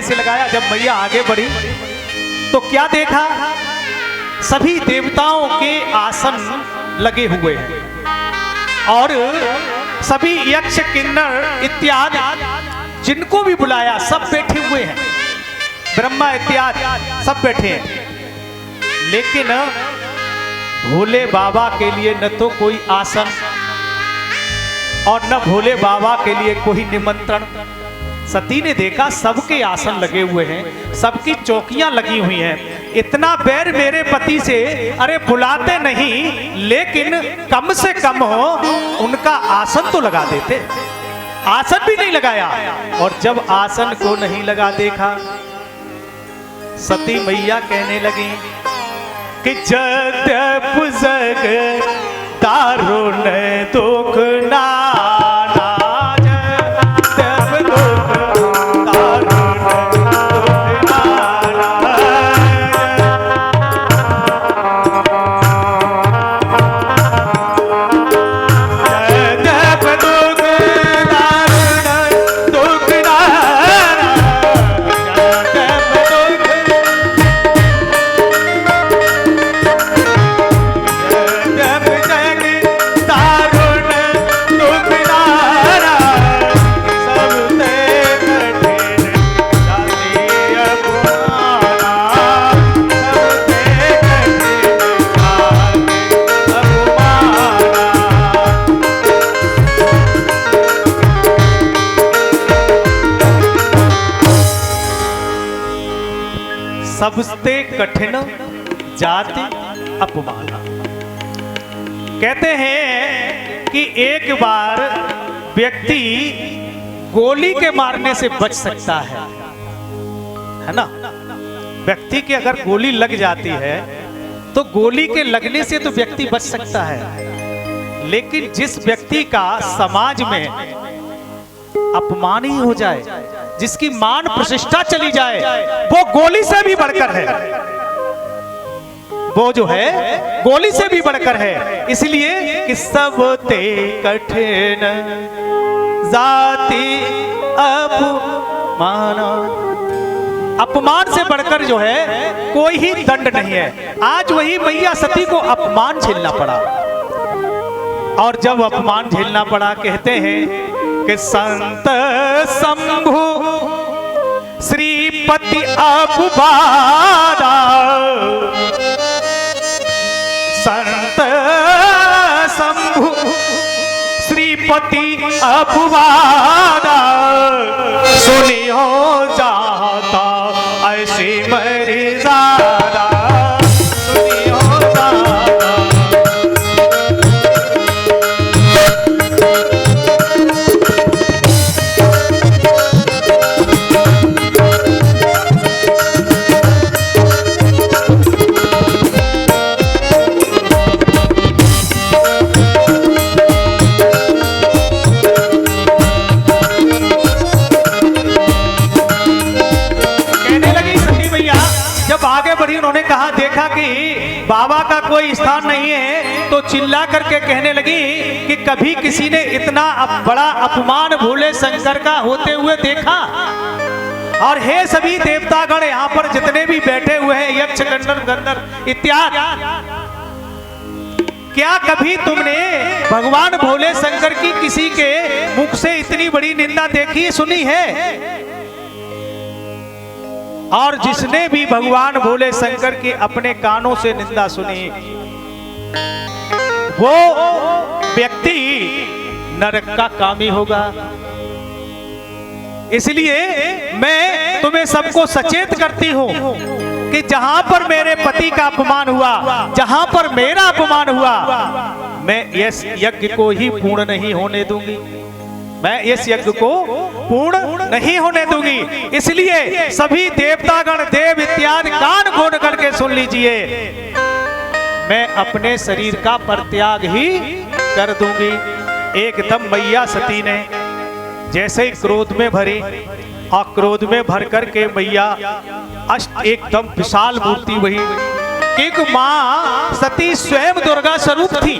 से लगाया। जब मैया आगे बढ़ी तो क्या देखा, सभी देवताओं के आसन लगे हुए हैं और सभी यक्ष किन्नर इत्यादि जिनको भी बुलाया सब बैठे हुए हैं, ब्रह्मा इत्यादि सब बैठे हैं। लेकिन भोले बाबा के लिए न तो कोई आसन और न भोले बाबा के लिए कोई निमंत्रण। सती ने देखा सबके आसन लगे हुए हैं, सबकी चौकियां लगी हुई हैं। इतना बैर मेरे पति से, अरे बुलाते नहीं लेकिन कम से कम हो उनका आसन तो लगा देते। आसन भी नहीं लगाया। और जब आसन को नहीं लगा देखा, सती मैया कहने लगी कि जगत जग दारुण दुख नाना, जब दुख दारुण दुख नाना, जब दुख दारुण दुख नाना, सबसे कठिन जाति अपमाना। कहते हैं कि एक बार व्यक्ति गोली के मारने से बच सकता है ना। व्यक्ति के अगर गोली लग जाती है तो गोली के लगने से तो व्यक्ति बच सकता है, लेकिन जिस व्यक्ति का समाज में अपमान ही हो जाए, जिसकी मान प्रतिष्ठा चली जाए, वो गोली से भी बढ़कर है। वो जो है गोली से भी बढ़कर है। इसलिए कि सब ते कठिन जाति अपमान, अपमान से बढ़कर जो है कोई ही दंड नहीं है। आज वही मैया सती को अपमान झेलना पड़ा। और जब अपमान झेलना पड़ा, कहते हैं कि संत शंभु श्रीपति अपबारा, संत शंभु श्रीपति अपबारा, सुनियो जाता ऐसी मर्यादा, सुनियो जाता। उन्होंने कहा, देखा कि बाबा का कोई स्थान नहीं है, तो चिल्ला करके कहने लगी कि कभी किसी ने इतना बड़ा अपमान भोले शंकर का होते हुए देखा। और हे सभी देवतागण यहाँ पर जितने भी बैठे हुए हैं, यक्ष गंधर्व गंधर्व इत्यादि, क्या कभी तुमने भगवान भोले शंकर की किसी के मुख से इतनी बड़ी निंदा देखी सुनी है? और जिसने भी भगवान भोले शंकर की अपने कानों से निंदा सुनी, वो व्यक्ति नरक का कामी होगा। इसलिए मैं तुम्हें सबको सचेत करती हूं कि जहां पर मेरे पति का अपमान हुआ, जहां पर मेरा अपमान हुआ, मैं इस यज्ञ को ही पूर्ण नहीं होने दूंगी, मैं इस यज्ञ को पूर्ण नहीं होने दूंगी। इसलिए सभी देवतागण देव इत्यादि कान खोल करके सुन लीजिए, मैं अपने शरीर का परित्याग ही कर दूंगी। एकदम मैया सती ने जैसे ही क्रोध में भरी, और क्रोध में भर करके मैया अष्ट एकदम विशाल मूर्ति वही, एक मां सती स्वयं दुर्गा स्वरूप थी।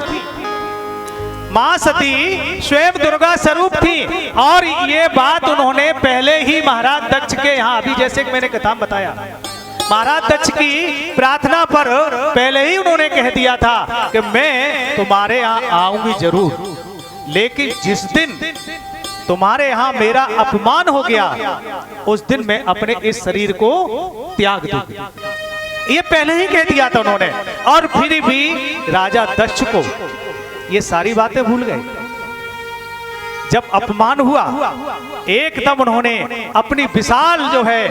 मां सती स्वयं दुर्गा स्वरूप थी। और ये बात उन्होंने पहले ही महाराज दक्ष के यहाँ, अभी जैसे कि मैंने कथा बताया, महाराज दक्ष की प्रार्थना पर पहले ही उन्होंने कह दिया था कि मैं तुम्हारे यहाँ आऊंगी जरूर, लेकिन जिस दिन तुम्हारे यहाँ मेरा अपमान हो गया उस दिन मैं अपने इस शरीर को त्याग दूंगी। ये पहले ही कह दिया था उन्होंने। और फिर भी राजा दक्ष को ये सारी बातें भूल गए। जब अपमान हुआ एकदम उन्होंने अपनी विशाल जो है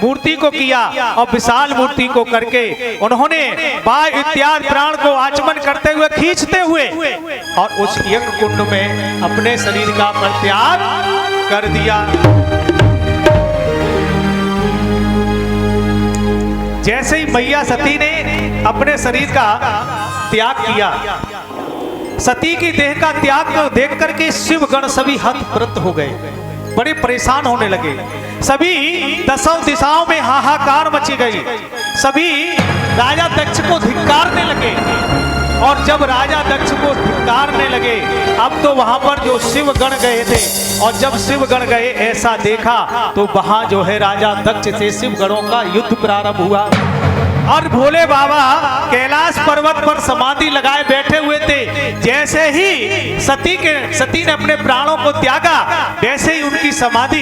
मूर्ति को किया, और विशाल मूर्ति को करके उन्होंने वायु इत्यादि प्राण को आचमन करते हुए खींचते हुए और उस यज्ञ कुंड में अपने शरीर का परित्याग कर दिया। जैसे ही मैया सती ने अपने शरीर का त्याग किया, सती की देह का त्याग को देख करके शिवगण सभी हतप्रत हो गए, बड़े परेशान होने लगे। सभी दसों दिशाओं में हाहाकार मची गई। सभी राजा दक्ष को धिक्कारने लगे। और जब राजा दक्ष को धिक्कारने लगे, अब तो वहां पर जो शिवगण गए थे, और जब शिवगण गए ऐसा देखा तो वहां जो है राजा दक्ष से शिवगणों का युद्ध प्रारंभ हुआ। और भोले बाबा कैलाश पर्वत पर समाधि लगाए बैठे हुए थे। जैसे ही सती ने अपने प्राणों को त्यागा, वैसे ही उनकी समाधि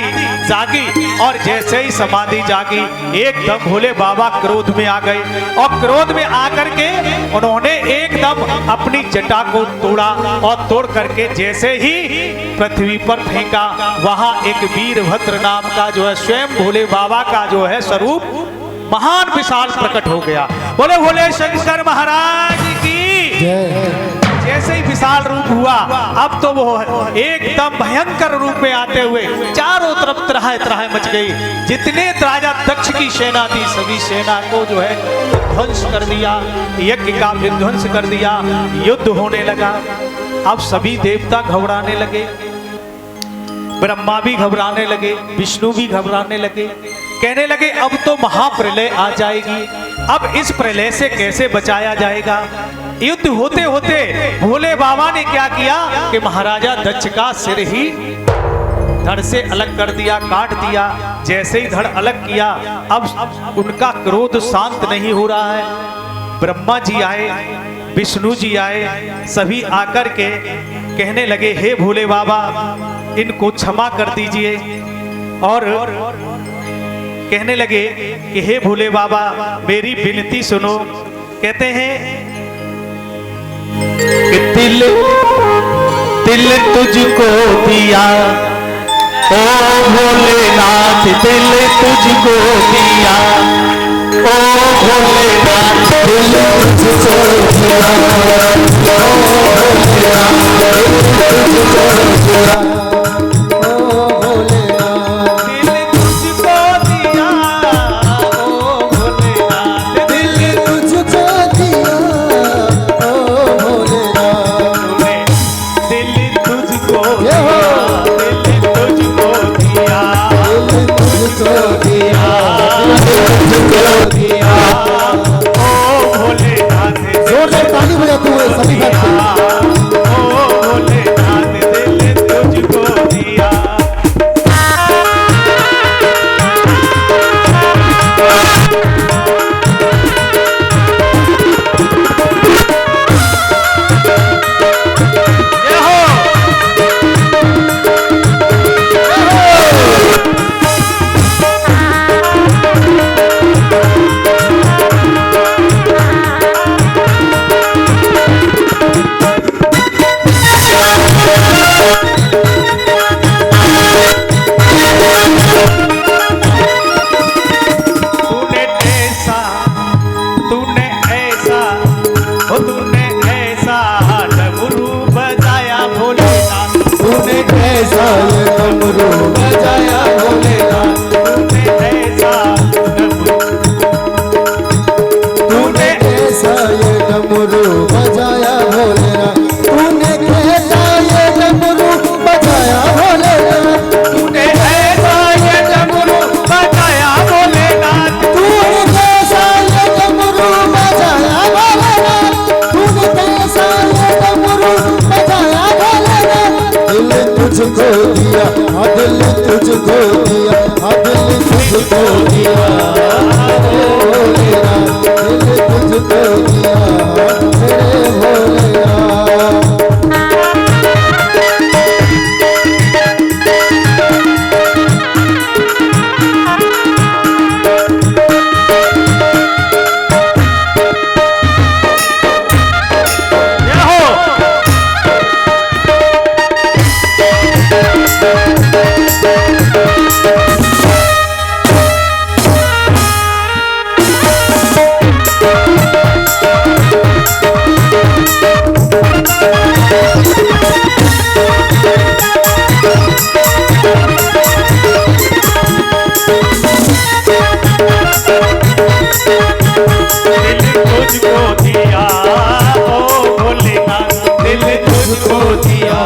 जागी। और जैसे ही समाधि जागी, एकदम भोले बाबा क्रोध में आ गए। और क्रोध में आकर के उन्होंने एकदम अपनी जटा को तोड़ा, और तोड़ करके जैसे ही पृथ्वी पर फेंका, वहां एक वीरभद्र नाम का जो है स्वयं भोले बाबा का जो है स्वरूप महान विशाल प्रकट हो गया। बोले भोले शंकर महाराज की जैसे ही विशाल रूप हुआ, अब तो वो एकदम भयंकर रूप में आते हुए चारों तरफ त्राह त्राह मच गई। जितने राजा दक्ष की सेना थी, सभी सेना को जो है ध्वंस कर दिया, यज्ञ का विध्वंस कर दिया, युद्ध होने लगा। अब सभी देवता घबराने लगे, ब्रह्मा भी घबराने लगे, विष्णु भी घबराने लगे। कहने लगे अब तो महाप्रलय आ जाएगी, अब इस प्रलय से कैसे बचाया जाएगा। युद्ध होते होते भोले बाबा ने क्या किया कि महाराजा दक्ष का सिर ही धड़ से अलग कर दिया, काट दिया। जैसे ही धड़ अलग किया, अब उनका क्रोध शांत नहीं हो रहा है। ब्रह्मा जी आए, विष्णु जी आए, सभी आकर के कहने लगे हे भोले बाबा इनको क्षमा कर दीजिए। और कहने लगे कि हे भोले बाबा मेरी विनती सुनो। कहते हैं कि दिल तुझको दिया ओ भोलेनाथ, दिल तुझको दिया ओ भोलेनाथ, दिल तुझको दिया ओ भोलेनाथ। दिया मेरे भोलेनाथ, दिल तुझको दिया मेरे भोलेनाथ। तुझको दिया ओ भोलेनाथ, दिल तुझको दिया